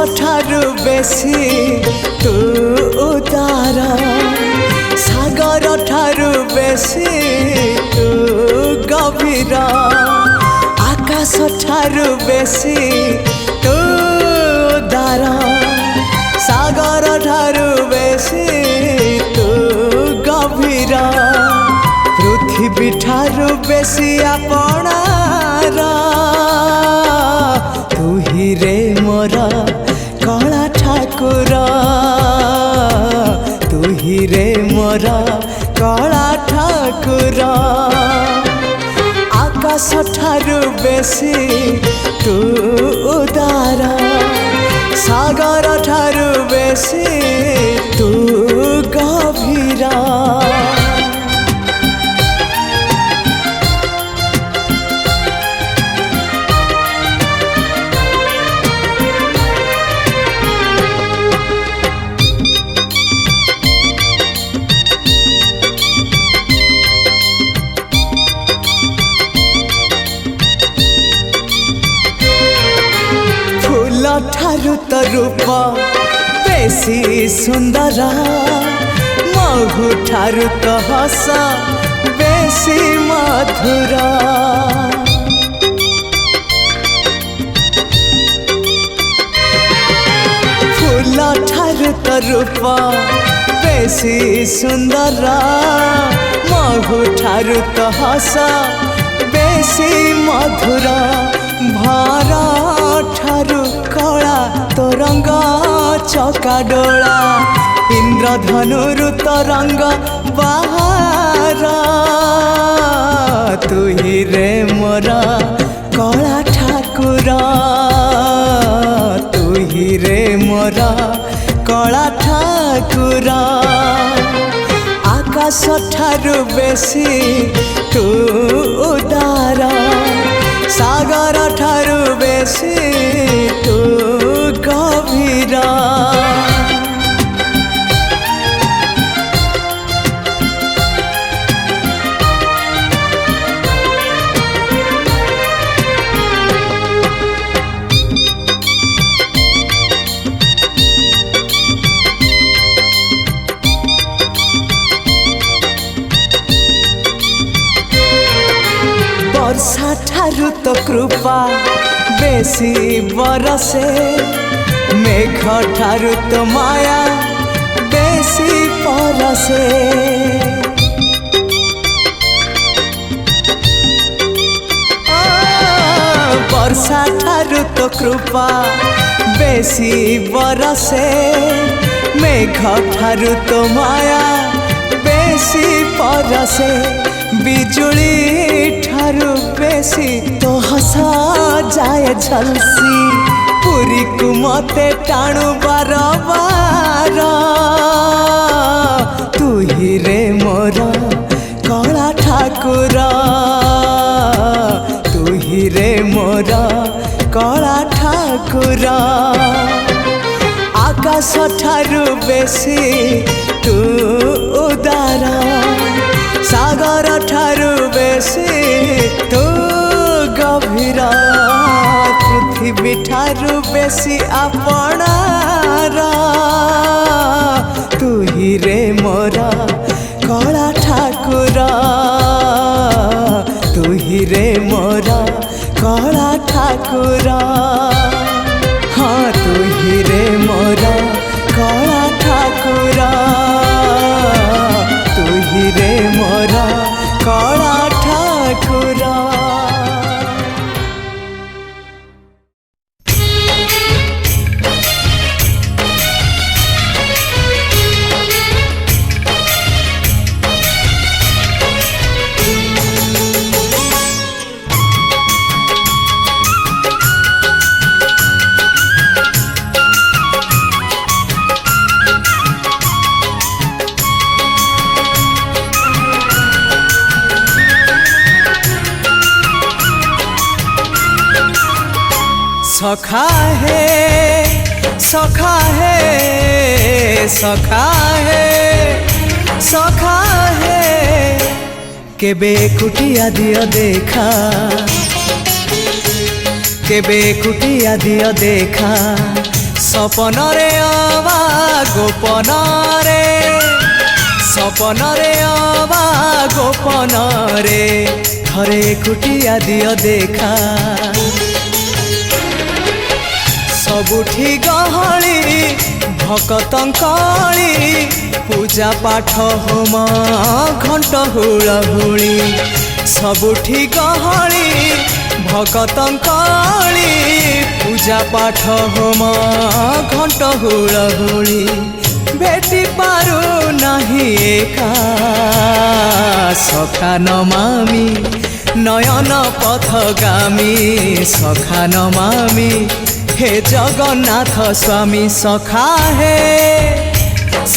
ठारू बेसी तू उदार सागर ठारू बेसी तू गभीर आकाश ठारू बेसी तू उदार सागर ठारू बेसी तू गभीर पृथ्वी ठारू बेसी आपणार तू ही रे मोर कला ठाकुर तू ही रे मोर कला ठाकुर आकाश ठारू बेसी तू उदार सागर ठारू बेसी तू गभीर ठारू तो रूप बेसी सुंदर महु ठारू तो हस बेसी मधुर फूल ठारू तो रूप बेसी सुंदर महु ठारू तो हस बेसी मधुर भर ठारू कला तरंग चका डोला इंद्रधनुरु तरंग बाहर तू ही रे मोर कला ठाकुर तू ही रे मोर कला ठाकुर आकाश ठारू बेसी तू उदार सागर ठारू बेसी तू गभीर वर्षा ठारू तो कृपा बेसी बरसे मेघ ठारू तो माया बेसी परसे वर्षा ठारू तो कृपा बेसी बरसे मेघ ठारू तो माया बेसी परसे बिजुली ठारू बेसी तो हसा जाए झलसी पूरी को मते टाणु बार बार तू ही रे मोर कला ठाकुर तू ही रे मोर कला ठाकुर आकाश ठारू बेसी तू उदार सागर ठारू बेसी तू गभीर पृथ्वी ठारू बेसी आपणार तू ही रे मोर कला ठाकुर तू ही रे मोर कला ठाकुर हाँ तू ही रे मोर कला ठाकुर तू ही रे मोर कला ठाकुर सखा है सखा है सखा है सखा है केबे कुटिया दियो देखा केबे कुटिया दियो देखा सपनरे आवा गोपनरे सपनरे आवा गोपनरे घरे एकुटिया दियो देखा सबुठी गहली भकतंकली पूजा पाठ होम घंट हुलहुली सबुठी गहली भकतंकली पूजा पाठ होम घंट हुलहुली बेटी पारू नहीं एका सखा नमामि नयन पथगामी सखा नमामि हे जगन्नाथ स्वामी सखा हे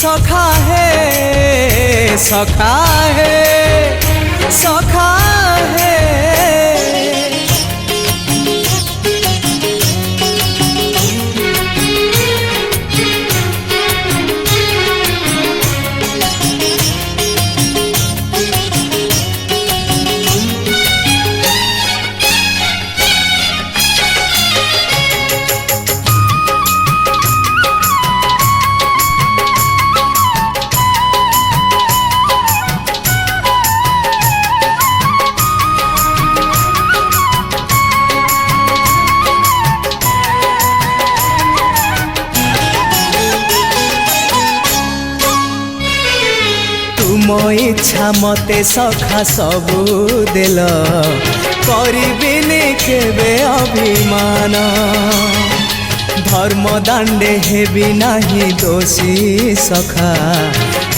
सखा हे सखा हे सखा हे तुम इच्छा मते सखा सबू देल करिबिनी केबे अभिमान धर्म दांडे हेबी नाही दोषी सखा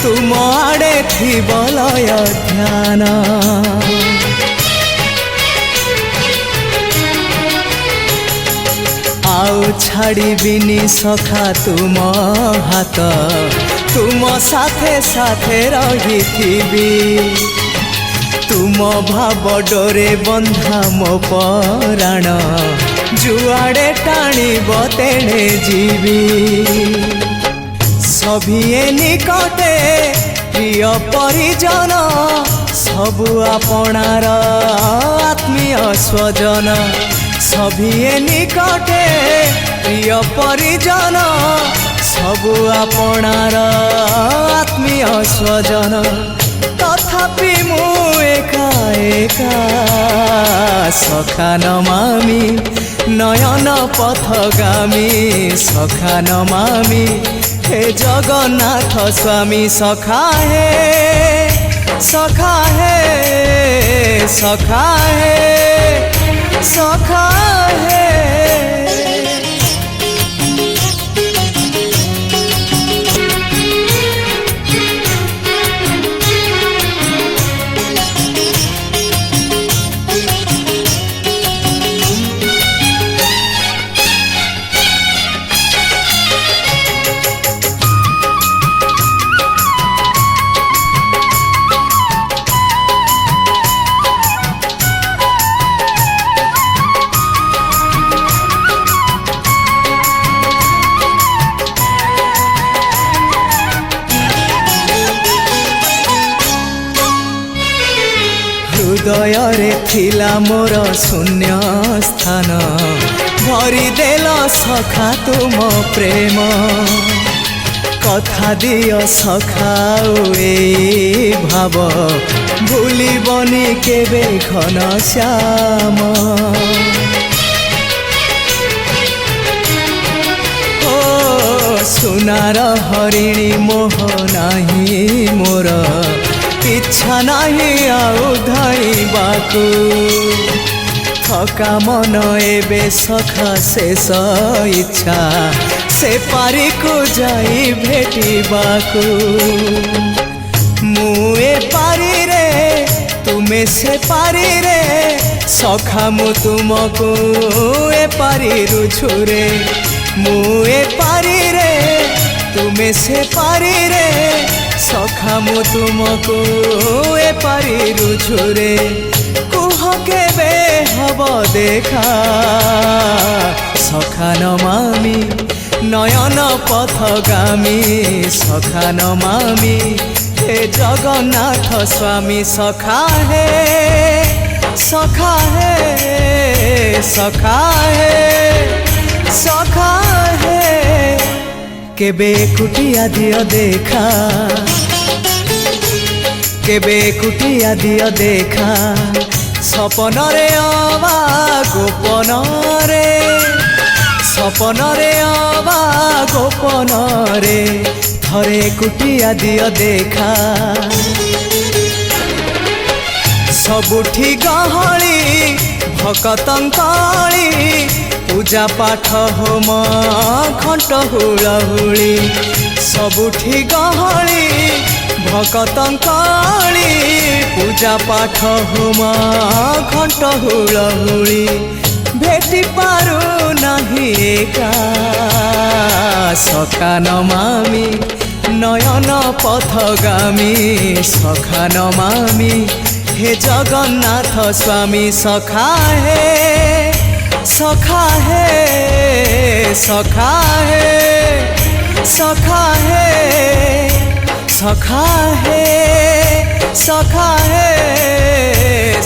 तुम आड़े थी बलय ध्यान आउ छाड़िबिनी सखा तुम हाथ तुम साथे साथे रही तुम भाव डोरे बंधा मो पराण जुआड़े टाणीब तेणे जीवी सभिए निकटे प्रिय परिजन सबु आपणार आत्मीय स्वजन सभिए निकटे प्रिय परिजन सबु आपणार आत्मीय स्वजन तथापि मु एका एका सखा नमामि नयन पथगामी सखा नमामि हे जगन्नाथ स्वामी सखा हे सखा हे सखा हे सखा हे हृदय थिला मोर शून्य स्थान भरी देल सखा तुम प्रेम कथा दियो सखा ए भाव भूलिबनी केबे घन श्याम ओ सुनार हरिणी मोह नाही मोर इच्छा नहीं आउ धाइबाकू थका मन एबे सखा शेष इच्छा से पारी को जाई भेटिबाकू मुए पारी रे तुमे से पारी रे सखा मु तुमको ए पारी रुछुरे मुए पारी रे तुमे से पारी रे सखा मु तुमको ए पारी रुछुरे कुह केबे हब देखा सखा नमामि नयन पथगामी सखा नमामि हे जगन्नाथ स्वामी सखा हे सखा हे सखा हे सखा हे। केबे कुटिया दियो देखा केबे कुटिया दियो देखा सपन रे अबा गोपन रे सपन रे अबा गोपन रे थरे कुटिया दियो देखा सबुठी गहली भकतंकली पूजा पाठ होम घंट हुलहुली सबुठी गहली भकतंकली पूजा पाठ होम घंट हुलहुली भेटी पारु नहीं एका सखा नमामि नयन पथगामी सखा नमामि हे जगन्नाथ स्वामी सखा हे सखा है सखा है सखा है सखा है सखा है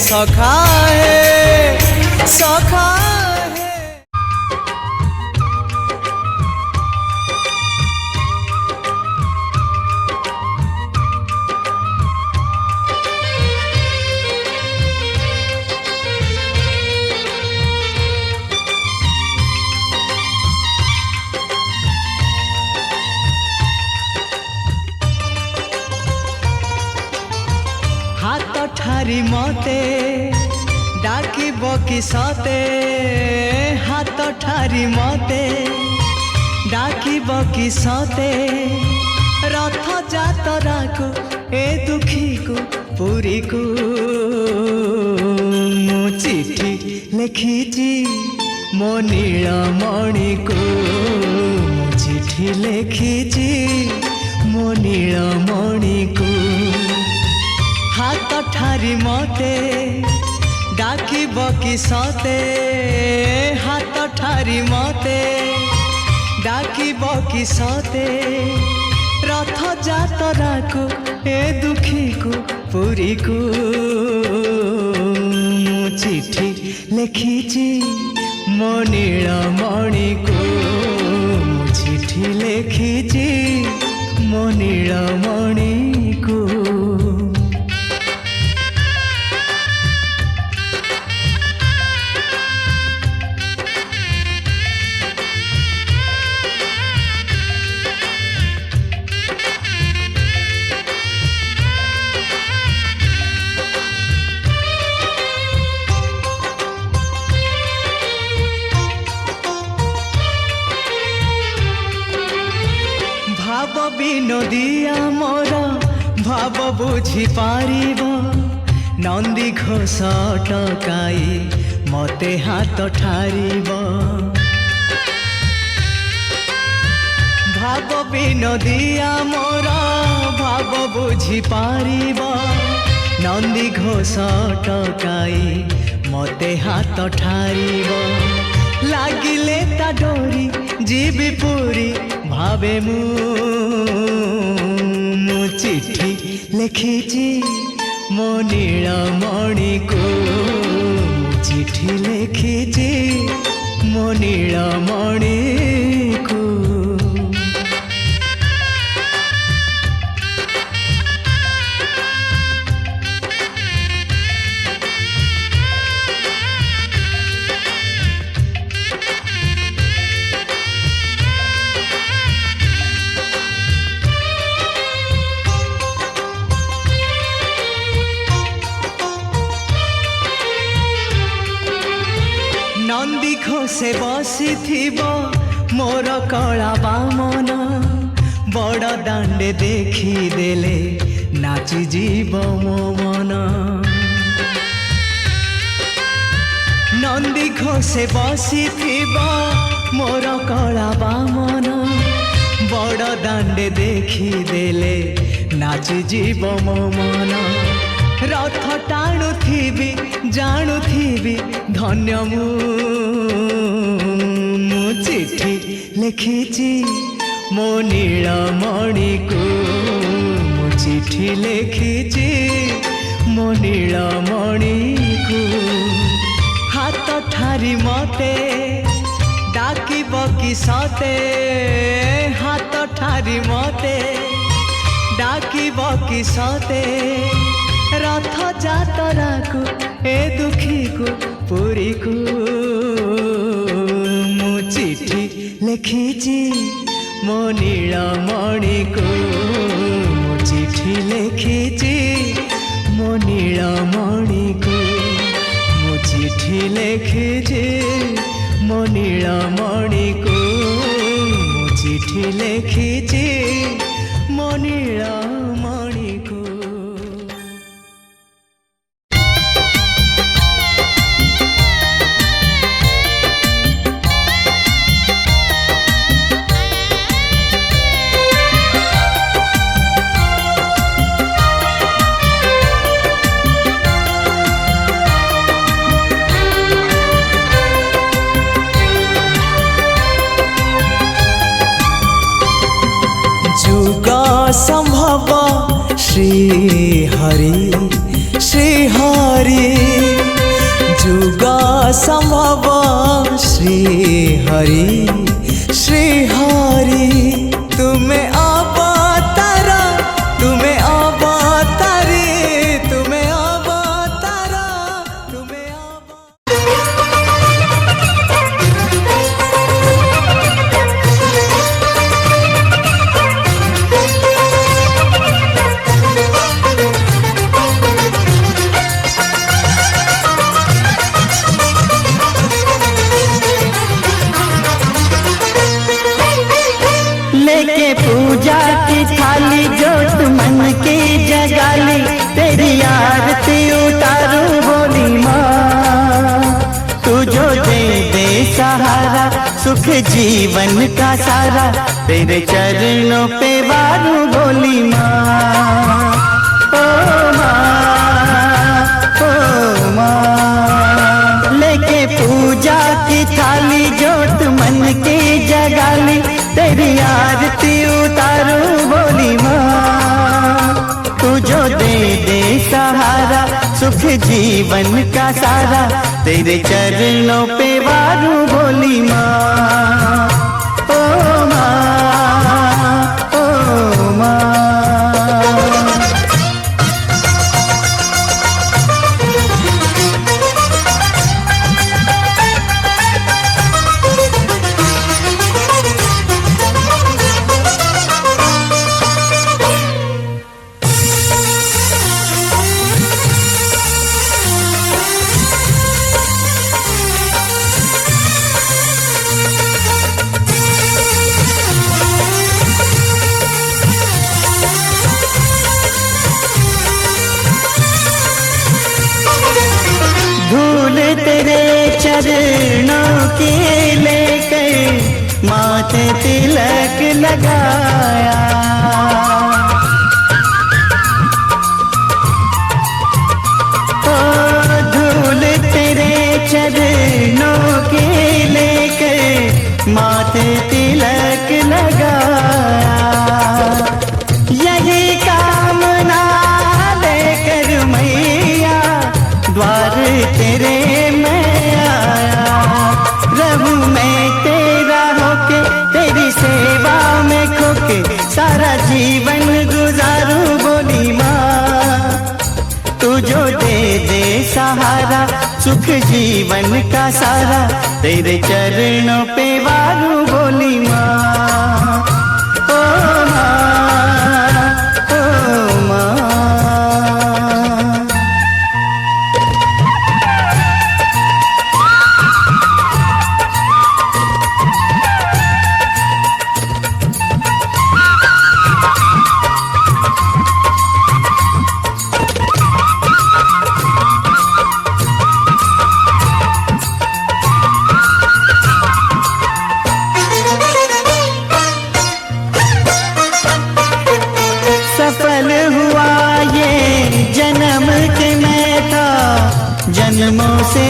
सखा है सखा है। हाथ ठारी मते डाकिब कि सते हाथ ठारी मते डाकिब कि सते रथ जातरा को ए दुखी को पुरी को मु चिठी लिखिची मो नीलमणि को मु चिठी लिखिची मो नीलमणि को हाथ ठारी मते डाकिब कि सते हाथ ठारी मते डाकिब कि सते रथ जातरा को ए दुखी को पुरी को मु चिठी लिखिची मो नीलमणि को मु चिठी लिखिची मो नीलमणि को। भाव विनोदिया मोर भाव बुझी पारिब नंदी घोष टकाई मते हाथ ठारिब भाव विनोदिया मोर भाव बुझी पारिब नंदी घोष टकाई मते हाथ ठारिब लागिले ता डोरी जीवी पूरी भावे मु चिठी लिखिची मो नीलमणि को चिठी लिखिची मो नीलमणि को। नंदी घोषे बसी मोर कला बामन बड़ दांडे देखी देले नाची जीव मो मन नंदी घोषे बसी मोर कला बामन बड़ दांडे देखी देले नाची जीव मो मन रथ टाणुथिबी जाणुथिबी धन्य मु चिठी लिखिची मो नीलमणि को मु चिठी लिखिची मो नीलमणि को हाथ ठारी मते डाकिब कि सते हाथ ठारी मते डाकिब किसते रथ जातरा को ए दुखी को पुरी को मु चिठी लिखिची मो नीलमणि को मु चिठी लिखिची मो नीलमणि को मु चिठी लिखिची मो नीलमणि को मु चिठी लिखिची मो नीलमणि को। संभव श्री हरि जुग संभव श्री हरि तुम्हें अवतार तुम्हें अवतारी तुम्हें अवतार तुम्हें पूजा की थाली जोत मन की जगाली तेरी आरती उतारू बोली माँ तू जो दे सहारा सुख जीवन का सारा तेरे चरणों पे वारू बोली माँ ओ माँ लेके पूजा की थाली जोत मन की जगाली तेरी आरती उतारू बोली माँ तू जो दे सहारा सुख जीवन का सारा तेरे चरणों पे वारू बोली माँ ओ माँ ओ माँ। तेरे चरणों के लेकर माथे तिलक लगाया ओ धूल तेरे चरणों के लेकर माथे तिलक लगाया यही कामना लेकर मैया द्वार तेरे में आया रहूं मैं तेरा होके तेरी सेवा में खोके सारा जीवन गुजारूं बोली माँ तू जो दे सहारा सुख जीवन का सारा तेरे चरणों पे वारू बोली माँ ओ माँ ओ माँ। जन्मों से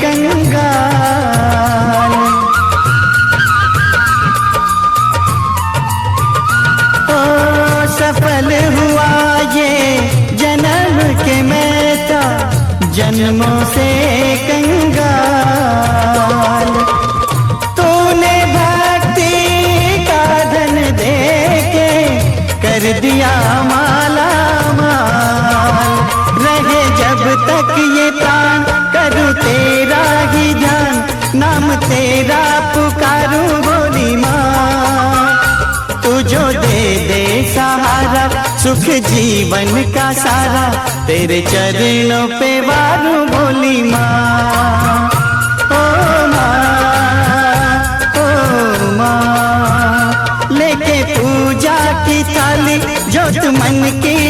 कंगाल ओ सफल हुआ ये जन्म के मैं था जन्मों से कंगाल तूने भक्ति का धन दे दिया माला माल। रहे जब तक ये प्राण करूँ तेरा ही ध्यान, नाम तेरा पुकारूं बोली माँ। तू जो दे सहारा सुख जीवन का सारा, तेरे चरणों पे वारूं बोली माँ। ओ माँ लेके पूजा की थाली, जोत मन की